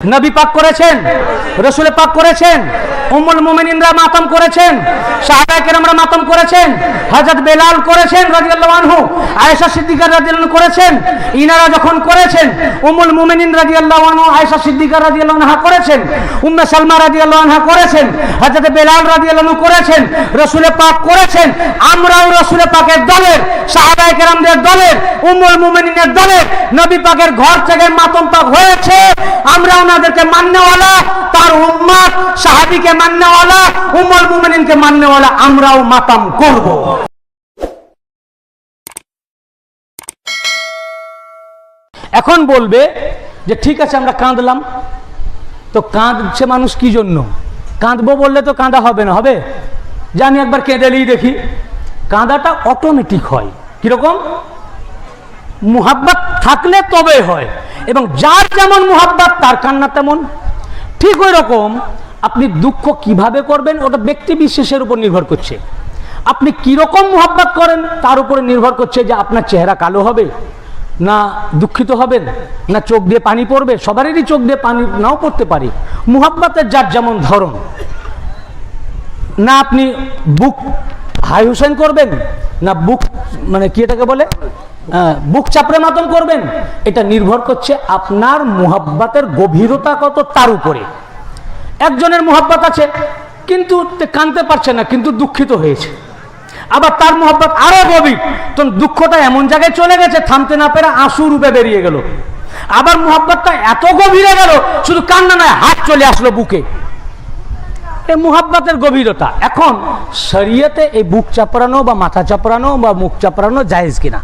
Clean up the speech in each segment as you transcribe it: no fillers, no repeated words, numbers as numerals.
নবী পাক করেছেন, রাসূল পাক করেছেন, উম্মুল মুমিনিনরা মাতম করেছেন, সাহাবায়ে কেরামরা মাতম করেছেন, হযরত বেলাল করেছেন রাদিয়াল্লাহু আনহু, আয়েশা সিদ্দিকা রাদিয়াল্লাহু আনহা করেছেন। ইনারা যখন করেছেন, উম্মুল মুমিনিন রাদিয়াল্লাহু আনহু আয়েশা সিদ্দিকা রাদিয়াল্লাহু আনহা করেছেন, উম্মে সালমা রাদিয়াল্লাহু আনহা করেছেন, হযরত বেলাল রাদিয়াল্লাহু আনহু করেছেন, রাসূল পাক করেছেন। আমরাও রাসূল পাকের দলের, সাহাবায়ে কেরামদের দলের, উম্মুল মুমিনিনের দলের। নবী পাকের ঘর থেকে মাতম পাক হয়েছে, আমরা ওনাদেরকে মাননেওয়ালা, তার উম্মত সাহাবীকে মাননেওয়ালা, উম্মুল মুমিনিনকে মাননেওয়ালা, আমরাও মাতম করব। এখন বলবে যে ঠিক আছে আমরা কাঁদলাম, তো কাঁদছে মানুষ কি জন্য? কাঁদবো বললে তো কাঁদা হবে না, হবে জানি একবার কেঁদেলেই দেখি। কাঁদাটা অটোমেটিক হয়, কিরকম? মুহাব্বত থাকলে তবে হয়, এবং যার যেমন মুহাব্বত তার কান্না তেমন। ঠিক ওই রকম আপনি দুঃখ কিভাবে করবেন ওটা ব্যক্তি বিশেষের উপর নির্ভর করছে। আপনি কিরকম মুহাব্বত করেন তার উপরে নির্ভর করছে যে আপনার চেহারা কালো হবে, না দুঃখিত হবেন, না চোখ দিয়ে পানি পড়বে। সবারই চোখ দিয়ে পানি নাও পড়তে পারে। মুহাব্বতের যার যেমন ধরন, না আপনি বুক হাই হুসেন করবেন, না বুক মানে কি এটাকে বলে বুক চাপড়ে মাতম করবেন। এটা নির্ভর করছে আপনার মুহাব্বতের গভীরতা কত তার উপরে। একজনের মুহাব্বত আছে কিন্তু কাঁদতে পারছে না, কিন্তু দুঃখিত হয়েছে। আবার তার মুহাব্বত আরো গভীর, তো দুঃখটা এমন জায়গায় চলে গেছে থামতে না পেরে আঁসু রূপে বেরিয়ে গেল। আবার মুহাব্বতটা এত গভীরে গেল শুধু কান্না নয়, হাত চলে আসলো বুকে। এই মুহাব্বতের গভীরতা। এখন শরীয়তে এই বুক চাপড়ানো বা মাথা চাপড়ানো বা মুখ চাপড়ানো জায়েজ কিনা,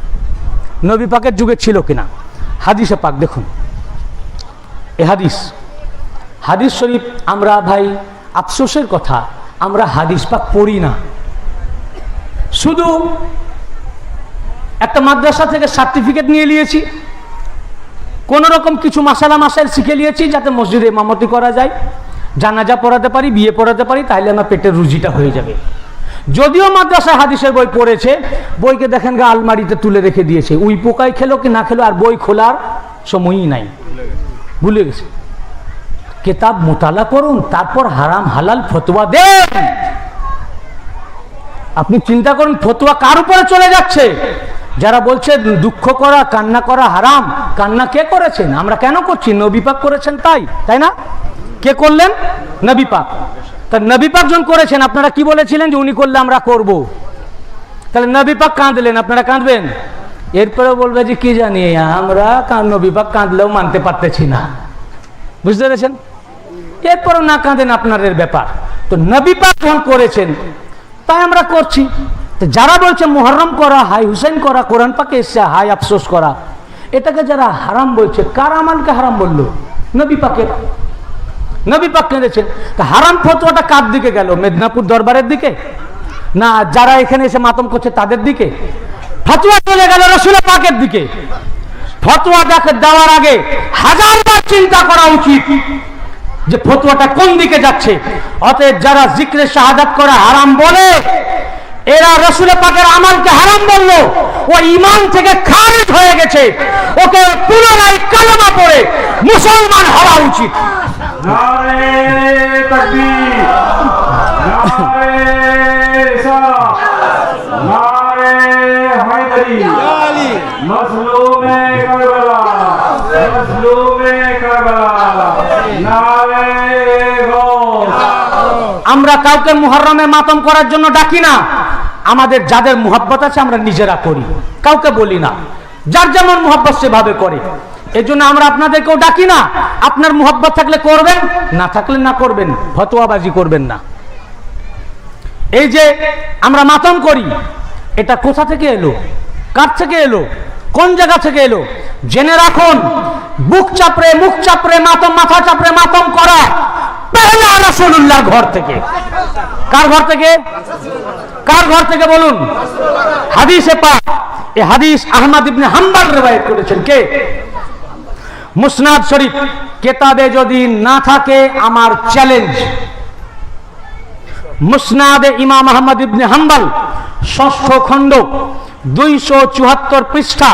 নবী পাকের যুগে ছিল কিনা? হাদিসে পাক দেখুন, এই হাদিস শরীফ আমরা ভাই আফসোসের কথা, আমরা হাদিস পাক পড়ি না। শুধু একটা মাদ্রাসা থেকে সার্টিফিকেট নিয়ে নিয়েছি, কোন রকম কিছু মাসাইল শিখে নিয়েছি যাতে মসজিদে ইমামতি করা যায়, জানাজা পড়াতে পারি, বিয়ে পড়াতে পারি, তাইলে আমার পেটের রুজিটা হয়ে যাবে। যদিও মাদ্রাসায় হাদিসের বই পড়েছে, বইকে দেখেন গা আলমারিতে তুলে রেখে দিয়েছে। উই পোকায় খেলো কি না খেলো, আর বই খোলার সময়ই নাই, ভুলে গেছে। কিতাব মোতালা করুন, তারপর হারাম হালাল ফতোয়া দেন। আপনি চিন্তা করুন ফতোয়া কার উপরে চলে যাচ্ছে? যারা বলছে দুঃখ করা, কান্না করা হারাম, কান্না কে করেছেন? আমরা কেন করছি? নবী পাক করেছেন, তাই না? কে করলেন? নবী পাক। তা নবী পাক যখন করেছেন, আপনারা কি বলেছিলেন যে উনি করলে আমরা করব? তাহলে নবী পাক কাঁদলেন, আপনারা কাঁদবেন? এরপরে বলবে যে কি জানি আমরা নবী পাক কাঁদলেও মানতে পারতেছি না, বুঝতে পেরেছেন? এরপরও না কাঁদেন আপনাদের ব্যাপার। তো নবী পাক যখন করেছেন তাই আমরা করছি। তো যারা বলছে মুহররম করা, হাই হুসেন করা, কোরআন পাকে এসে হাই আফসোস করা, এটাকে যারা হারাম বলছে, কার আমালকে হারাম বললো? নবী পাকের। নবী পাক কেঁদেছেন। তা হারাম ফতোয়াটা কার দিকে গেল? মেদিনীপুর দরবারের দিকে, না যারা এখানে এসে মাতম করছে তাদের দিকে? ফতোয়া চলে গেল রাসূল পাকের দিকে। ফতোয়া দেওয়ার আগে হাজারবার চিন্তা করা উচিত যে ফতোয়াটা কোন দিকে যাচ্ছে। অতএব যারা জিক্রে শাহাদাত করে হারাম বলে, এরা রাসূল পাকের আমালকে হারাম বললো, ও ঈমান থেকে খারিজ হয়ে গেছে, ওকে পুনরায় কালেমা পড়ে মুসলমান হওয়া উচিত। নারে তাকবীর, নারে রিসালাত, নারে হায়দারি, মাজলুমে কারবালা, মাজলুমে কারবালা, নারে গৌস। আমরা কাউকে মুহররমে মাতম করার জন্য ডাকি না। আমাদের যাদের মুহাব্বত আছে আমরা নিজেরা করি, কাউকে বলি না। যার যেমন মুহাব্বত সেভাবে করে। এই জন্য আমরা আপনাদেরকেও ডাকি না। আপনার মুহাব্বত থাকলে করবেন, না থাকলে না করবেন, ফতোয়াবাজি করবেন না। এই যে আমরা মাতম করি, এটা কোথা থেকে এলো, কার থেকে এলো, কোন জায়গা থেকে এলো? জেনে রাখুন, বুক চাপড়ে, মুখ চাপড়ে মাতম, মাথা চাপড়ে মাতম করা পহেলা রাসূলুল্লাহর ঘর থেকে। কার ঘর থেকে? কার ঘর থেকে বলুন? হাদিসে পাক। এই হাদিস আহমদ ইবনে হাম্বল রওয়ায়াত করেছেন। কে? মুসনাদ শরীফ কিতাবে যদি না থাকে আমার চ্যালেঞ্জ, মুসনাদে ইমাম আহমদ ইবনে হাম্বল ৬ষ্ঠ খণ্ড ২৭৪ পৃষ্ঠা,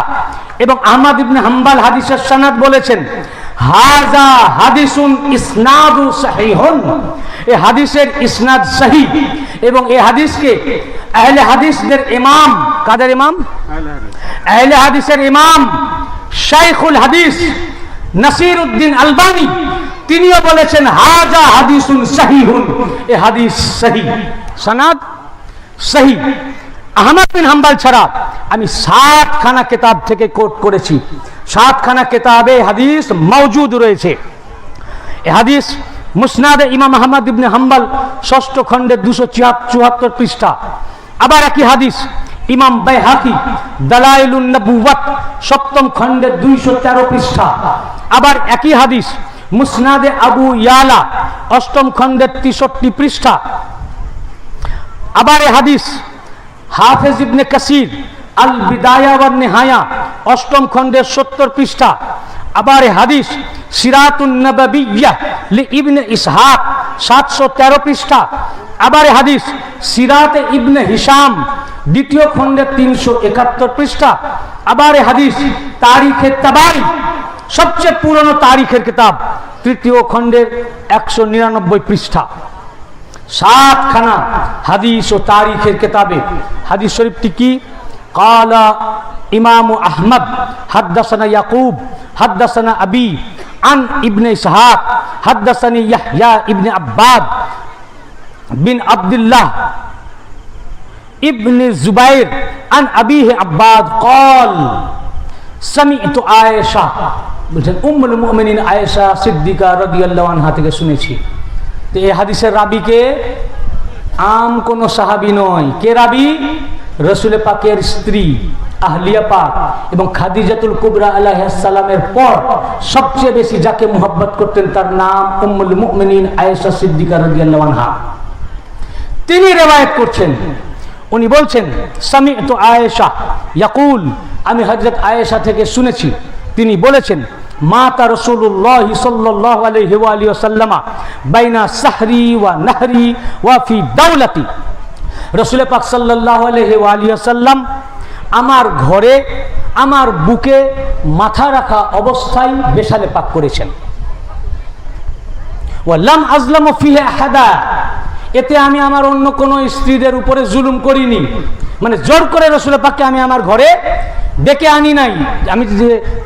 এবং আহমদ ইবনে হাম্বল হাদিসের সনদ বলেছেন হাযা হাদিসুন ইসনাদু সহিহুন, এই হাদিসের ইসনাদ সহিহ, এবং এই হাদিসকে আহলে হাদিসদের ইমাম, কাদের ইমাম? আহলে হাদিসের ইমাম শাইখুল হাদিস নাসিরউদ্দিন আলবানী তিনিও বলেছেন হাযা হাদিসুন সহিহুন, এই হাদিস সহিহ, সনদ সহিহ। আহমদ বিন হাম্বল ছাড়া আমি 7 খানা কিতাব থেকে কোট করেছি, 7 খানা কিতাবে হাদিস মওজুদ রয়েছে। এই হাদিস মুসনাদে ইমাম আহমদ ইবনে হাম্বল 6ষ্ঠ খণ্ডের 274 পৃষ্ঠা। আবার একই হাদিস ইমাম বাইহাকি দালাইলুন নবুওয়াত 7ম খণ্ডের 213 পৃষ্ঠা। আবার একই হাদিস মুসনাদে আবু ইয়ালা 8ম খণ্ডের 63 পৃষ্ঠা। আবার এই হাদিস হাফেজ ইবনে কাসির আল বিদায়া ওয়ান নিহায়া 8ম খণ্ডের 70 পৃষ্ঠা। আবার এই হাদিস সিরাতুন নববিয়্যাহ লি ইবনে ইসহাক 713 পৃষ্ঠা। আবার এই হাদিস সিরাতে ইবনে হিশাম 2য় খণ্ডের 371 পৃষ্ঠা। আবার এই হাদিস তারিখে তাবারি, সবচেয়ে পুরনো তারিখের কিতাব, 3য় খণ্ডের 199 পৃষ্ঠা। 7 খানা হাদিস ও তারিখের কিতাবে হাদিস শরীফটি কি? কালা ইমাম আহমদ হাদ্দাসানা ইয়াকুব হাদ্দাসানা আবি আন ইবনে ইসহাক হাদ্দাসানি ইয়াহইয়া ইবনে আব্বাদ বিন আব্দুল্লাহ ইবনে জুবাইর আন আবিহি আব্বাদ قال سمعت আয়েশা, বলছেন উম্মুল মুমিনিন আয়েশা সিদ্দিকা রাদিয়াল্লাহু আনহা থেকে শুনেছি। তো এই হাদিসের রাবীকে আম কোন সাহাবী নয়। কে রাবী? রাসূল পাকের স্ত্রী আহলিয়া পাক এবং খাদিজাতুল কুবরা আলাইহিস সালামের পর সবচেয়ে বেশি যাকে মুহাব্বত করতেন তার নাম উম্মুল মুমিনিন আয়েশা সিদ্দিকা রাদিয়াল্লাহু আনহা। তিনি রিওয়ায়াত করছেন, উনি বলছেন সামি'তু আয়েশা ইয়াকুল, আমি হযরত আয়েশা থেকে শুনেছি, তিনি বলেছেন মাতা রাসূলুল্লাহ সাল্লাল্লাহু আলাইহি ওয়া আলিহি ওয়াসাল্লাম বাইনা সাহরি ওয়া নাহরি ওয়া ফি দাওলাতি, রাসূল পাক সাল্লাল্লাহু আলাইহি ওয়া আলিহি ওয়াসাল্লাম আমার ঘরে আমার বুকে মাথা রাখা অবস্থায় বেশালে পাক করেছেন। ওয়া লাম আযলামু ফিহি আহাদা, এতে আমি আমার অন্য কোনো স্ত্রীদের উপরে জুলুম করিনি, মানে জোর করে রাসূল পাককে আমি আমার ঘরে ডেকে আনি নাই, আমি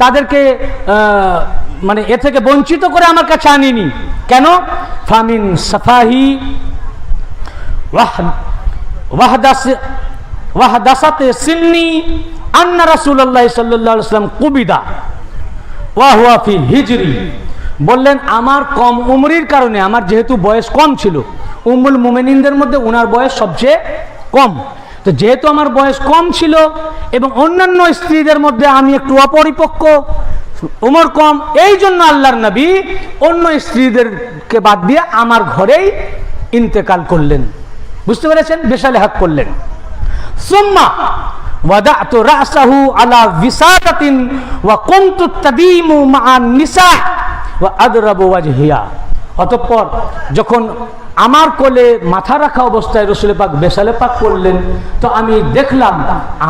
তাদেরকে মানে এ থেকে বঞ্চিত করে আমার কাছে আনিনি। কেন? ফামিন সাফাহি ওয়াহদাসাতে সিন্নি আন্না রাসূলুল্লাহ সাল্লাল্লাহু আলাইহি ওয়াসাল্লাম কুবিদা ওয়া হুয়া ফি হিজরি, বললেন আমার কম উমরির কারণে, আমার যেহেতু বয়স কম ছিল, উম্মুল মুমিনিনদের মধ্যে ওনার বয়স সবচেয়ে কম, তো যেহেতু আমার বয়স কম ছিল এবং অন্যান্য স্ত্রীদের মধ্যে আমি একটু অপরিপক্ক, উমর কম, এই জন্য আল্লাহর নবী অন্য স্ত্রীদেরকে বাদ দিয়ে আমার ঘরেই ইন্তেকাল করলেন। বুঝতে পেরেছেন? বেশালে হাক করলেন। সুম্মা ওয়াদাতু রাসাহু আলা বিসাতাতিন ওয়া কুনতু তাদিমু মা'আন নিসা ওয়া আদরাবু ওয়াজহিয়া, অতঃপর যখন আমার কোলে মাথা রাখা অবস্থায় রাসূল পাক বেশালে পাক করলেন, তো আমি দেখলাম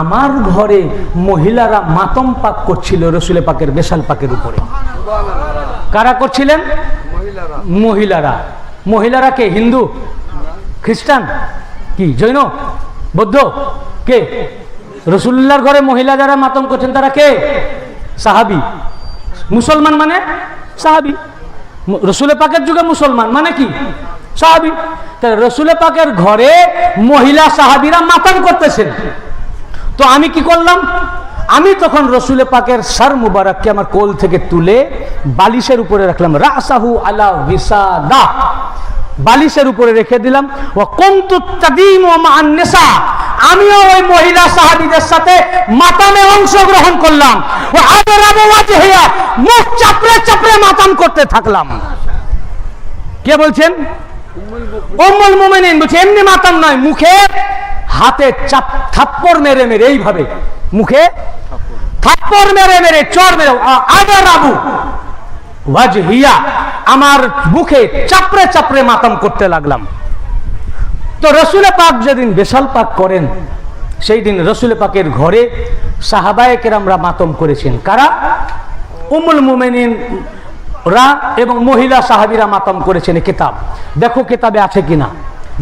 আমার ঘরে মহিলারা মাতম পাক করছিল রাসূল পাকের বেশাল পাকের উপরে। কারা করছিলেন? মহিলারা। মহিলারা কে? হিন্দু, খ্রিস্টান, কি জৈন, বৌদ্ধ? কে? রাসূলুল্লাহর ঘরে মহিলা যারা মাতম করছেন তারা কে? সাহাবী। মুসলমান মানে সাহাবী। রাসূল পাকের যুগে মুসলমান মানে কি? সাহাবী। তাহলে রাসূল পাকের ঘরে মহিলা সাহাবীরা মাতম করতেছেন, তো আমি কি করলাম? আমি তখন রাসূল পাকের সর মুবারককে আমার কোল থেকে তুলে বালিশের উপরে রাখলাম, রাসাহু আলা বিসাদা, বালিশের উপরে রেখে দিলাম। ওয়া কুনতু তাদিমু মা'আন নিসা, আমিও ওই মহিলা সাহাবীদের সাথে মাতামে অংশগ্রহণ করলাম। ওয়া আদরাবু ওয়াজহিয়া, মুখ চাপড়ে চাপড়ে মাতাম করতে থাকলাম। কে বলছেন? উম্মুল মুমিনিন বলছে এমনি মাতাম নয়, মুখে হাতে থাপ্পড় মেরে মেরে, এইভাবে মুখে থাপ্পড় মেরে মেরে, চর মেরে, আদরাবু ওয়াজহিয়া, আমার বুকে চাপড়ে চাপড়ে মাতাম করতে লাগলাম। তো রাসূল পাক যেদিন বেশাল পাক করেন সেই দিন রাসূল পাকের ঘরে সাহাবায়ে কেরামরা মাতম করেছেন। কারা? উম্মুল মুমিনিন রা এবং মহিলা সাহাবীরা মাতাম করেছেন এই কিতাব। দেখো কিতাবে আছে কিনা,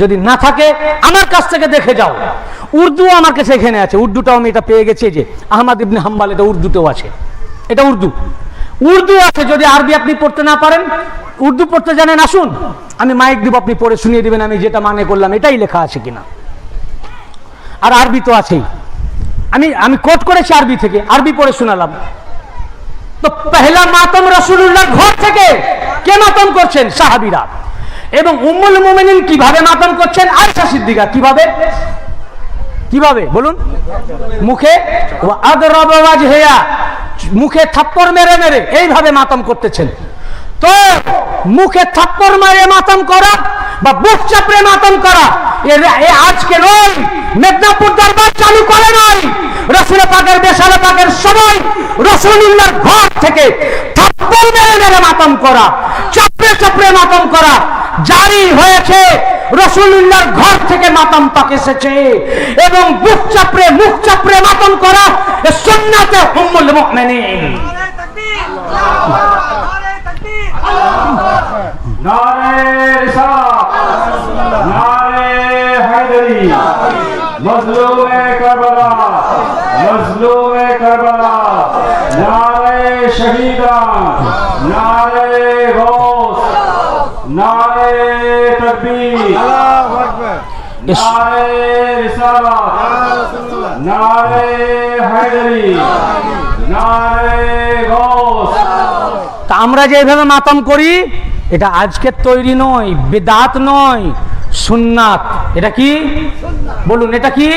যদি না থাকে আমার কাছ থেকে দেখে যাও। উর্দু আমার কাছে এখানে আছে, উর্দুটাও আমি এটা পেয়ে গেছি, যে আহমদ ইবনে হাম্বল, এটা উর্দুতেও আছে, এটা উর্দু আছে। যদি আরবি আপনি পড়তে না পারেন, উর্দু পড়তে জানেন, আসুন আমি মাইক দিব, আপনি পড়ে শুনিয়ে দিবেন আমি যেটা মানে করলাম এটাই লেখা আছে কিনা। আর আরবি তো আছেই, আমি কোট করেছি আরবি থেকে, আরবি পড়ে শোনালাম। তো পহেলা মাতম রাসূলুল্লাহর ঘর থেকে কে মাতম করছেন? সাহাবীরা। এবং উম্মুল মুমিনিন কিভাবে মাতম করছেন? আয়েশা সিদ্দিকা। কিভাবে বলুন? মুখে আদরাবা ওয়াজহিয়া, মুখে থাপ্পড় মেরে মেরে এইভাবে মাতম করতেছেন। তো মুখে থাপ্পড় মেরে মাতম করা বা বুক চাপড়ে মাতম করা এ আজকে নয়, মেদিনীপুর দরবার চালু করে নাই। রাসূল পাকের বেশারা পাকের সময় রাসূলুল্লাহর ঘর থেকে থাপ্পড় মেরে মেরে মাতম করা, চাপড়ে চাপড়ে মাতম করা জারি হয়েছে। রাসূলুল্লাহর ঘর থেকে মাতম পাক এসেছে এবং বুক চাপড়ে মুখ চাপড়ে মাতম করা এ সুন্নাতে উম্মুল মুমিনিন। নারে রিসালাত, নারে হায়দারি, মজলুমে কারবালা, মজলুমে কারবালা, নারে শহীদান, নারে গৌস, নারে তাকবীর, আল্লাহু আকবার, নারে রিসালাত, নারে হায়দারি, নারে গৌস। তা আমরা যে এইভাবে মাতম করি এটা আজকের তৈরি নয়, বিদআত নয়, সুন্নাত। এটা কি বলুন? এটা কি?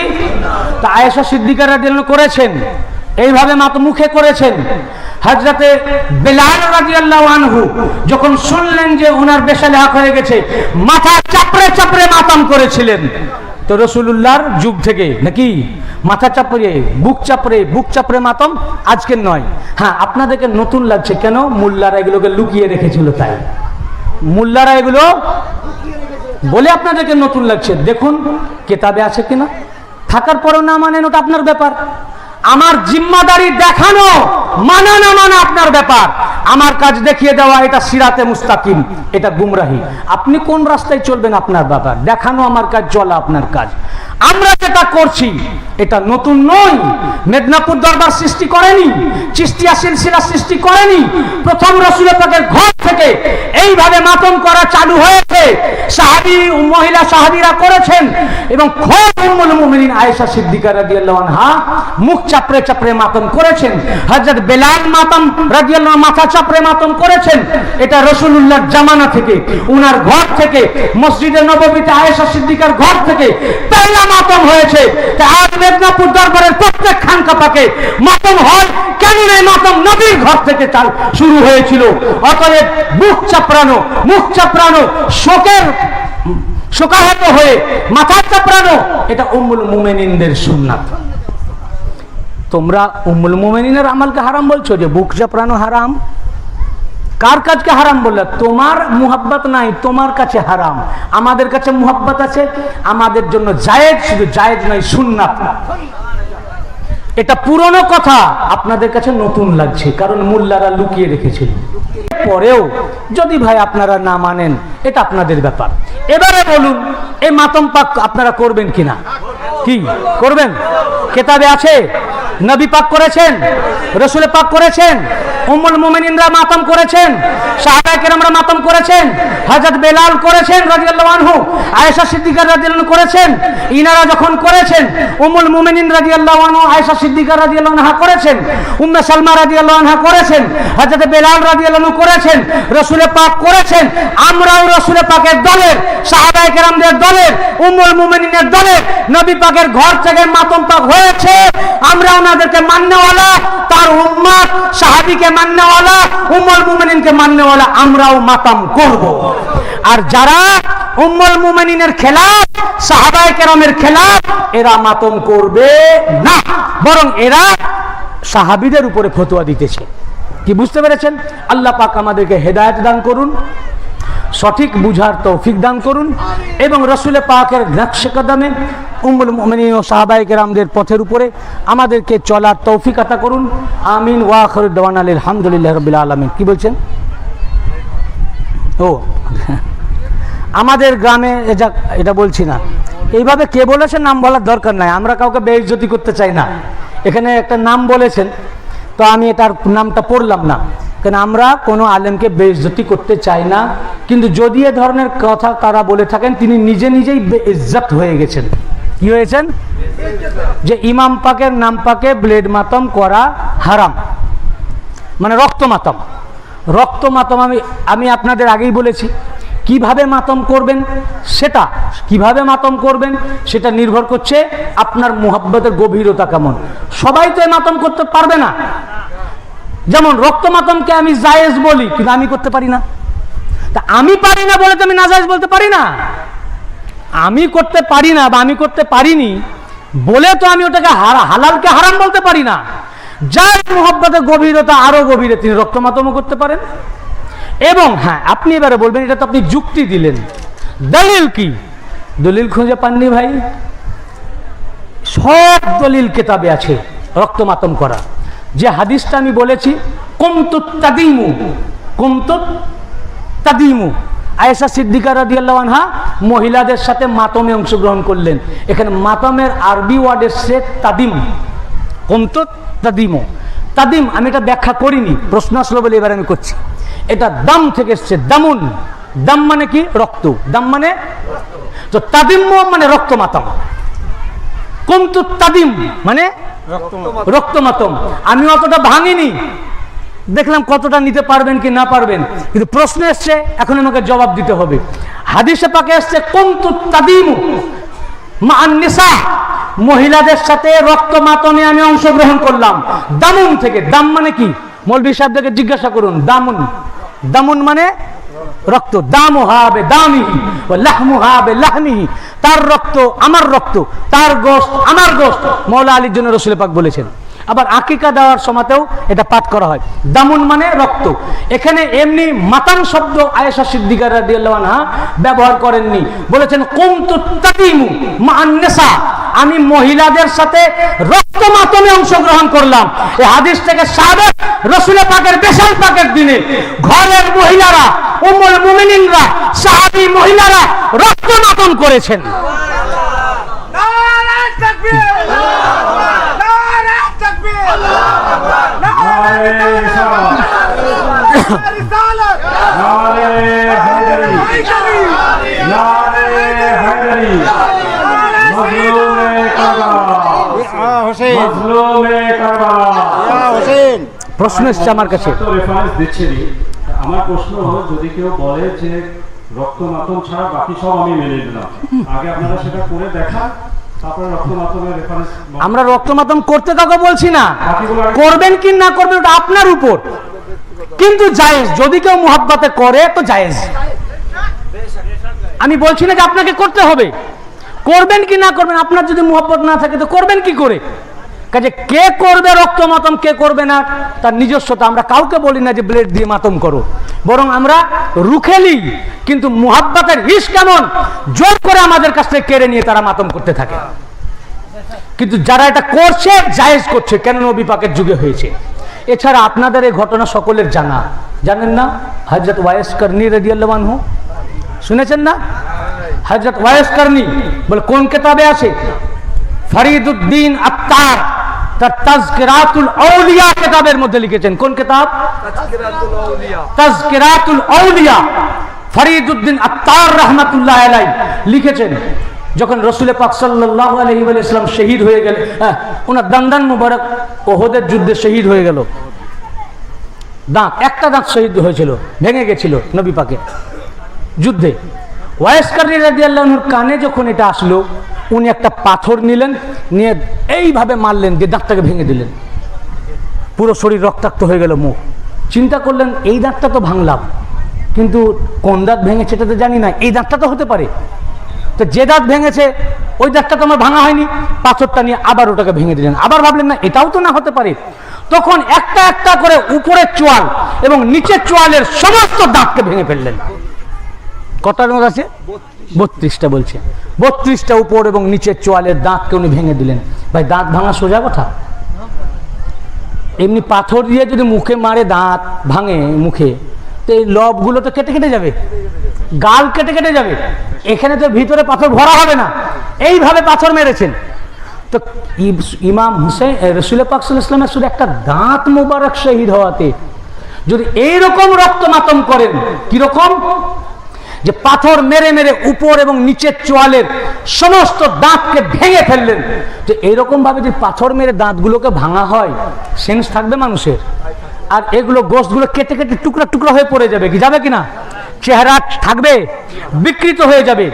তা আয়েশা সিদ্দিকা রাদিয়াল্লাহু করেছেন, এইভাবে মাতম মুখে করেছেন। হযরতে বেলাল রাদিয়াল্লাহু আনহু যখন শুনলেন যে ওনার বেশালে হক হয়ে গেছে, মাথা চাপড়ে চাপড়ে মাতম করেছিলেন। তো রাসূলুল্লাহর যুগ থেকে নাকি মাথা চাপড়ে বুক চাপড়ে মাতম আজকের নয়। হ্যাঁ, আপনাদেরকে নতুন লাগছে কেন? মোল্লারা এগুলোকে লুকিয়ে রেখেছিল, তাই মোল্লারা এগুলো বলে আপনাদেরকে নতুন লাগছে। দেখুন কিতাবে আছে কিনা, থাকার পরেও না মানেন ওটা আপনার ব্যাপার। আমার জিম্মাদারি দেখানো, মানা না মানা আপনার ব্যাপার। আমার কাজ দেখিয়ে দেওয়া এটা সিরাতে মুস্তাকিম, এটা গুমরাহি। আপনি কোন রাস্তায় চলবেন আপনার ব্যাপার, দেখানো আমার কাজ, চলা আপনার কাজ। আমরা যেটা করছি এটা নতুন নয়, মেদিনীপুর দরবার সৃষ্টি করেনি, চিশতিয়া সিলসিলা সৃষ্টি করেনি। প্রথম রাসূল পাকের ঘর থেকে এইভাবে মাতম করা চালু হয়েছে, সাহাবী মহিলা সাহাবীরা করেছেন এবং খোদ উম্মুল মুমিনিন আয়েশা সিদ্দিকা রাদিয়াল্লাহু আনহা মুখ চাপড়ে চাপড়ে মাতম করেছেন। হযরত বেলাল মাতম রাদিয়াল্লাহু মাথা চাপড়ে মাতম করেছেন। এটা রাসূলুল্লাহর জামানা থেকে, উনার ঘর থেকে, মসজিদে নববীতে আয়েশা সিদ্দিকার ঘর থেকে পয়লা মাতম হয়েছে। তা আজ মেদিনীপুর দরবারের প্রত্যেক খানকা পাকে মাতম হয় কেন? এই মাতম নবীর ঘর থেকে শুরু হয়েছিল। অতএব মুখ চাপড়ানো শোকাহত হয়ে মাথা চাপড়ানো এটা উম্মুল মুমিনিনদের সুন্নাত। তোমরা উম্মুল মুমিনিনের আমলকে হারাম বলছো, যে বুক চাপড়ানো হারাম। কার কাজকে হারাম বললে? তোমার মুহাব্বত নাই, তোমার কাছে হারাম। আমাদের কাছে মুহাব্বত আছে, আমাদের জন্য জায়েজ, শুধু জায়েজ নয় সুন্নাত। এটা পুরনো কথা, আপনাদের কাছে নতুন লাগছে কারণ মোল্লারা লুকিয়ে রেখেছিল। পরেও যদি ভাই আপনারা না মানেন এটা আপনাদের ব্যাপার। এবারে বলুন এই মাতম পাক আপনারা করবেন কিনা? কি করবেন? কিতাবে আছে, নবী পাক করেছেন, রাসূল পাক করেছেন, উম্মুল মুমিনিনরা মাতম করেছেন, সাহাবায়ে কেরামরা মাতম করেছেন, হযরত বেলাল করেছেন রাদিয়াল্লাহু আনহু, আয়েশা সিদ্দিকা রাদিয়াল্লাহু আনহা করেছেন। ইনারা যখন করেছেন, উম্মুল মুমিনিন রাদিয়াল্লাহু আনহু আয়েশা সিদ্দিকা রাদিয়াল্লাহু আনহা করেছেন, উম্মে সালমা রাদিয়াল্লাহু আনহা করেছেন, হযরত বেলাল রাদিয়াল্লাহু আনহু করেছেন, রাসূল পাক করেছেন। আমরাও রাসূল পাকের দলের, সাহাবায়ে কেরামদের দলের, উম্মুল মুমিনিনের দলের। নবী পাকের ঘর থেকে মাতম পাক হয়েছে, আমরা ওনাদেরকে মাননেওয়ালা, তার উম্মত সাহাবীকে মাননেওয়ালা, উম্মুল মুমিনিনকে মাননেওয়ালা, আমরাও মাতম করব। আর যারা উম্মুল মুমিনিনের খেলাফ, সাহাবায়ে কেরামের খেলাফ, এরা মাতম করবে না, বরং এরা সাহাবীদের উপরে ফতোয়া দিতেছে। কি বুঝতে পেরেছেন? আল্লাহ পাক আমাদেরকে হেদায়েত দান করুন, সঠিক বুঝার তৌফিক দান করুন এবং রাসূল পাকের নকশে কদমে উম্মুল মুমিনিন ও সাহাবায়ে কেরামদের পথের উপরে আমাদেরকে চলার তৌফিক আতা করুন। আমিন ওয়া আখিরু দাওয়ানা আলহামদুলিল্লাহি রাব্বিল আলামিন। কি বলছেন? ও আমাদের গ্রামে এটা বলছি না, এইভাবে কে বলেছে নাম বলার দরকার নাই, আমরা কাউকে বেইজ্জতি করতে চাই না। এখানে একটা নাম বলেছেন, তো আমি এটার নামটা পড়লাম না, কারণ আমরা কোনো আলেমকে বেইজ্জতি করতে চাই না। কিন্তু যদি এ ধরনের কথা তারা বলে থাকেন, তিনি নিজে নিজেই বেইজ্জত হয়ে গেছেন। কি হয়েছেন? যে ইমাম পাকের নাম পাকে ব্লেড মাতম করা হারাম, মানে রক্ত মাতম। রক্ত মাতম আমি আপনাদের আগেই বলেছি, কিভাবে মাতম করবেন সেটা নির্ভর করছে আপনার মুহাব্বতের গভীরতা কেমন। সবাই তো মাতম করতে পারবে না। যেমন রক্ত মাতমকে আমি জায়েজ বলি, কিন্তু আমি করতে পারি না। তা আমি পারি না বলে তো আমি নাজায়েজ বলতে পারি না। আমি করতে পারি না বা আমি করতে পারিনি বলে তো আমি ওটাকে হালালকে হারাম বলতে পারি না। যার মুহাব্বতের গভীরতা আরো গভীরে, তিনি রক্ত মাতমও করতে পারেন। এবং হ্যাঁ, আপনি এবারে বলবেন এটা তো আপনি যুক্তি দিলেন, দলিল কি? দলিল খুঁজে পাননি ভাই? সব দলিল কিতাবে আছে রক্ত মাতম করা। যে হাদিসটা আমি বলেছি, কুমতুত তাদিমু, আয়েশা সিদ্দিকা রাদিয়াল্লাহু আনহা মহিলাদের সাথে মাতমে অংশগ্রহণ করলেন। এখানে মাতমের আরবি ওয়ার্ড এসছে তাদিম, কুমতুত তাদিমু। তাদিম আমি এটা ব্যাখ্যা করিনি, প্রশ্ন আসলো বলে এবার আমি করছি। এটা দাম থেকে এসছে, দামুন। দাম মানে কি? রক্ত। দাম মানে তো তাদিম মানে রক্ত মাতম। কুমতুত তাদিম মানে রক্ত মাতম। আমি অতটা ভাঙিনি, দেখলাম কতটা নিতে পারবেন কি না পারবেন, কিন্তু প্রশ্ন এসছে, এখন আমাকে জবাব দিতে হবে। হাদিসে পাকে এসছে কুমতুত তাদিমু মান নিসা, মহিলাদের সাথে রক্ত মাতমে আমি অংশগ্রহণ করলাম। দামুন থেকে। দাম মানে কি? মৌলভী সাহেবদেরকে জিজ্ঞাসা করুন। দামুন মানে রক্ত। দামুহা বিদামিহি ওয়া লাহমুহা বিলাহমিহি, তার রক্ত আমার রক্ত, তার গোশত আমার গোশত, মওলা আলীর জন্য রাসূল পাক বলেছেন। আবার আকিকা দেওয়ার সময়তেও এটা পাঠ করা হয়। দামুন মানে রক্ত। এখানে এমনি মাতান শব্দ আয়েশা সিদ্দিকা রাদিয়াল্লাহু আনহা ব্যবহার করেননি, বলেছেন কুমতুত তাদিমু মান নিসা, আমি মহিলাদের সাথে রক্ত মাতমে অংশগ্রহণ করলাম। এই হাদিস থেকে সাবেক রাসূল পাকের বেশাল পাকের দিনে ঘরের মহিলারা, উম্মুল মুমিনিনরা, সাহাবী মহিলারা রক্ত মাতম করেছেন। প্রশ্ন এসছে আমার কাছে, আমার প্রশ্ন হলো, যদি কেউ বলে যে রক্ত মাতম ছাড়া বাকি সব আমি মেনে নিলাম, আগে আপনারা সেটা করে দেখান, তারপরে রক্ত মাতমের রেফারেন্স। আমরা রক্ত মাতম করতে কাউকে বলছি না, করবেন কি না করবেন ওটা আপনার উপর, কিন্তু জায়েজ। যদি কেউ মুহাব্বতে করে তো জায়েজ। আমি বলছি না যে আপনাকে করতে হবে, করবেন কি না করবেন, আপনার যদি মুহাব্বত না থাকে তো করবেন কি করে। কাজে কে করবে রক্ত মাতম, কে করবে না, তার নিজস্বতা। আমরা কাউকে বলি না যে ব্লেড দিয়ে মাতম করো, বরং আমরা রুখেলি। কিন্তু মুহাব্বতের হিস কেমন, জোর করে আমাদের কাছ থেকে কেড়ে নিয়ে তারা মাতম করতে থাকে। কিন্তু যারা এটা করছে জায়েজ করছে, কেন নবী পাকের যুগে হয়েছে। এছাড়া আপনাদের এই ঘটনা সকলের জানা, জানেন না? হযরত ওয়াইস করনী রাদিয়াল্লাহু আনহু শুনেছেন না? হযরত ওয়াইস করনী বলে কোন কিতাবে আছে? ফরিদউদ্দিন আত্তার তার তাজকিরাতুল আউলিয়া কিতাবের মধ্যে লিখেছেন। কোন কিতাব? তাজকিরাতুল আউলিয়া। ফরিদউদ্দিন আত্তার রাহমাতুল্লাহ আলাইহি লিখেছেন, যখন রাসূল পাক সাল্লাল্লাহু আলাইহি ওয়াসাল্লাম শহীদ হয়ে গেলেন, ওনার দান্দান মুবারক ওহুদের যুদ্ধে শহীদ হয়ে গেল। দাঁত, একটা দাঁত শহীদ হয়েছিল, ভেঙে গেছিল নবী পাকের যুদ্ধে। ওয়াইস করনী রাদিয়াল্লাহু আনহুর কানে যখন এটা আসলো, উনি একটা পাথর নিলেন, নিয়ে এইভাবে মারলেন, যে দাঁতটাকে ভেঙে দিলেন। পুরো শরীর রক্তাক্ত হয়ে গেল, মুখ। চিন্তা করলেন এই দাঁতটা তো ভাঙলাম, কিন্তু কোন দাঁত ভেঙেছে এটা তো জানি না, এই দাঁতটা তো হতে পারে। তো যে দাঁত ভেঙেছে ওই দাঁতটা তো আমার ভাঙা হয়নি, পাথরটা নিয়ে আবার ওটাকে ভেঙে দিলেন। আবার ভাবলেন না এটাও তো না হতে পারে। তখন একটা একটা করে উপরের চোয়াল এবং নিচের চোয়ালের সমস্ত দাঁতকে ভেঙে ফেললেন। কটার মধ্যে আছে? 32টা বলছে। 32টা উপর এবং নিচের চোয়ালের দাঁতকে উনি ভেঙে দিলেন। ভাই, দাঁত ভাঙা সোজা কথা? এমনি পাথর দিয়ে যদি মুখে মারে দাঁত ভাঙে মুখে, তো এই লবগুলো তো কেটে কেটে যাবে, গাল কেটে কেটে যাবে, এখানে তো ভিতরে পাথর ভরা হবে না, এইভাবে পাথর মেরেছেন। তো ইমাম হুসেন রসুল পাক সাল্লাল্লাহু আলাইহি ওয়াসাল্লামের শুধু একটা দাঁত মোবারক শহীদ হওয়াতে যদি এইরকম রক্ত মাতম করেন, কিরকম যে পাথর মেরে মেরে উপর এবং নিচের চোয়ালের সমস্ত দাঁতকে ভেঙে ফেললেন, যে এইরকম ভাবে যে পাথর মেরে দাঁতগুলোকে ভাঙা হয়, সেন্স থাকবে মানুষের? আর এগুলো গোশতগুলো কেটে কেটে টুকরা টুকরা হয়ে পড়ে যাবে, কি যাবে কিনা? চেহারা থাকবে, বিকৃত হয়ে যাবে।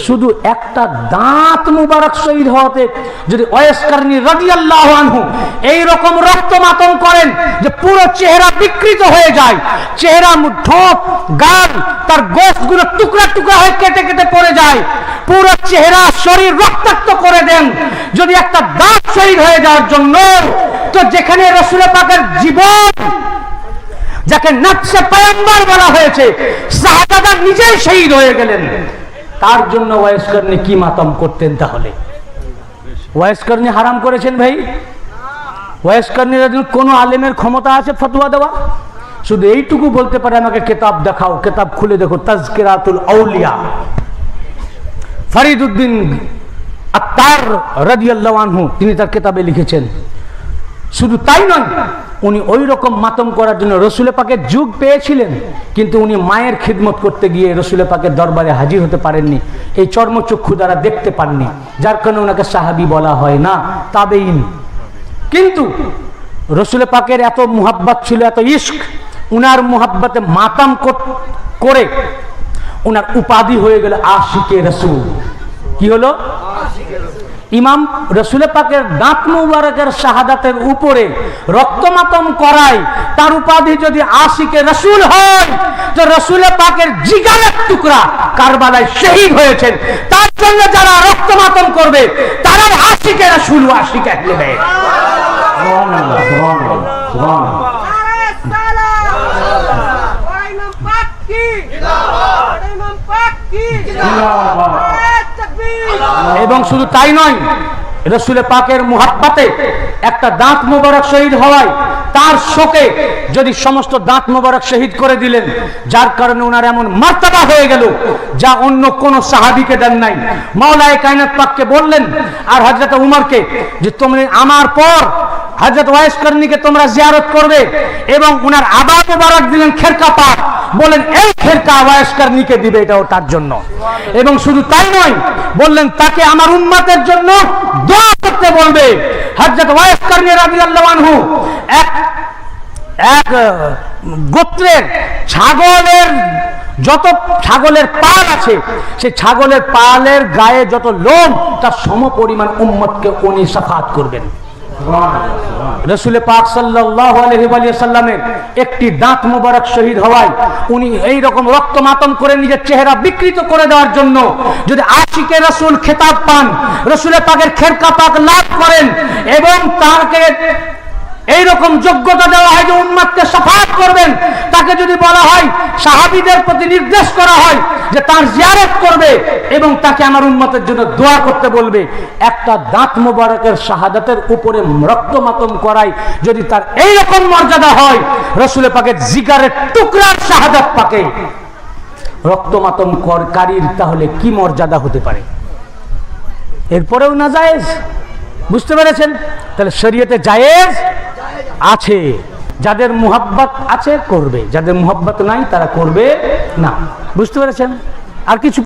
শুধু একটা দাঁত মুবারক শহীদ হওয়াতে যদি ওয়াইস কারনী রাদিয়াল্লাহু আনহু এই রকম রক্ত মাতম করেন যে পুরো চেহারা বিকৃত হয়ে যায়, চেহারা, ঠোঁট, গাল, তার গোশতগুলো টুকরা টুকরা হয়ে কেটে কেটে পড়ে যায়, পুরো চেহারা শরীর রক্তাক্ত করে দেন, যদি একটা দাঁত শহীদ হয়ে যাওয়ার জন্য, তো যেখানে রাসূল পাকের জীবন, যাকে নফসে পয়গম্বর বলা হয়েছে, সাহাবারা নিজেই শহীদ হয়ে গেলেন, তার জন্য ওয়াইস কারনী কি মাতম করতেন? তাহলে ওয়াইস কারনী হারাম করেছেন ভাই? ওয়াইস কারনীর কোন আলেমের ক্ষমতা আছে ফতোয়া দেওয়া? শুধু এইটুকু বলতে পারে, আমাকে কিতাব দেখাও, কিতাব খুলে দেখো, তাজকিরাতুল আউলিয়া, ফরিদউদ্দিন আত্তার রাদিয়াল্লাহু আনহু তিনি তার কিতাবে লিখেছেন। শুধু তাই নয়, উনি ওই রকম মাতম করার জন্য রসুল পাকের যুগ পেয়েছিলেন, কিন্তু উনি মায়ের খিদমত করতে গিয়ে রসুল পাকের দরবারে হাজির হতে পারেননি, এই চর্মচক্ষু দ্বারা দেখতে পাননি, যার কারণে ওনাকে সাহাবী বলা হয় না, তাবেঈন। কিন্তু রসুল পাকের এত মুহাব্বত ছিল, এত ইশক, উনার মুহাব্বতে মাতাম করে উনার উপাধি হয়ে গেল আশিকে রসুল। কি হলো? ইমাম রসুল পাকের দাঁত মুবারকের শাহাদাতের উপরে রক্তমাতম করায় তার উপাধি যদি আশিকে রসুল হয়, তো রসুল পাকের জিগারের টুকরা কারবালায় শহীদ হয়েছেন, তার জন্য যারা রক্তমাতম করবে তারাও আশিকে রসুল, আশিকে আহলে বাইত। সুবহানাল্লাহ, সুবহানাল্লাহ, সুবহানাল্লাহ। এবং শুধু তাই নয়, রসুল পাকের মুহাব্বতে একটা দাঁত মোবারক শহীদ হওয়ায় তার শোকে যদি সমস্ত দাঁত মোবারক শহীদ করে দিলেন, যার কারণে ওনার এমন মার্তবা হয়ে গেল যা অন্য কোন সাহাবীকে দেন নাই। মাওলায়ে কায়নাত পাককে বললেন আর হযরত উমরকে যে তোমরা আমার পর হযরত ওয়াইস কারনীকে তোমরা জিয়ারত করবে, এবং ওনার আবা মোবারক দিলেন খেরকা পাক, বলেন এই খেরকা ওয়াইস কারনীকে দিবে, এটাও তার জন্য। এবং শুধু তাই নয়, বললেন তাকে আমার উম্মতের জন্য দোয়া করতে বলবে। হযরত ওয়াইস কারনী রাদিয়াল্লাহু আনহু এক গোত্রের ছাগলের যত ছাগলের পাল আছে, সেই ছাগলের পালের গায়ে যত লোম, তার সম পরিমাণ উম্মতকে উনি শাফাত করবেন। রসুল পাক সাল্লাল্লাহু আলাইহি ওয়াসাল্লামের একটি দাঁত মুবারক শহীদ হওয়ায় উনি এই রকম রক্ত মাতম করে নিজের চেহারা বিকৃত করে দেওয়ার জন্য যদি আশিকে রসুল খেতাব পান, রসুল পাকের খেরকা পাক লাভ করেন, এবং তাকে এইরকম যোগ্যতা দেওয়া হয় যে উম্মতকে শাফাত করবেন, তাকে যদি বলা হয়, সাহাবীদের প্রতি নির্দেশ করা হয় যে তার জিয়ারত করবে এবং তাকে আমার উম্মতের জন্য দোয়া করতে বলবে, একটা দাঁত মোবারকের শাহাদাতের উপরে রক্তমাতম করায় যদি তার এইরকম মর্যাদা হয়, রসুল পাকের জিগারের টুকরার শাহাদাত পাকে রক্তমাতম করকারীর তাহলে কি মর্যাদা হতে পারে? এরপরেও না জায়েজ? বুঝতে পেরেছেন? তাহলে শরীয়তে জায়েজ আছে, যাদের মুহাব্বত আছে করবে, যাদের মুহাব্বত নাই তারা করবে না। বুঝতে পেরেছেন? আর কিছু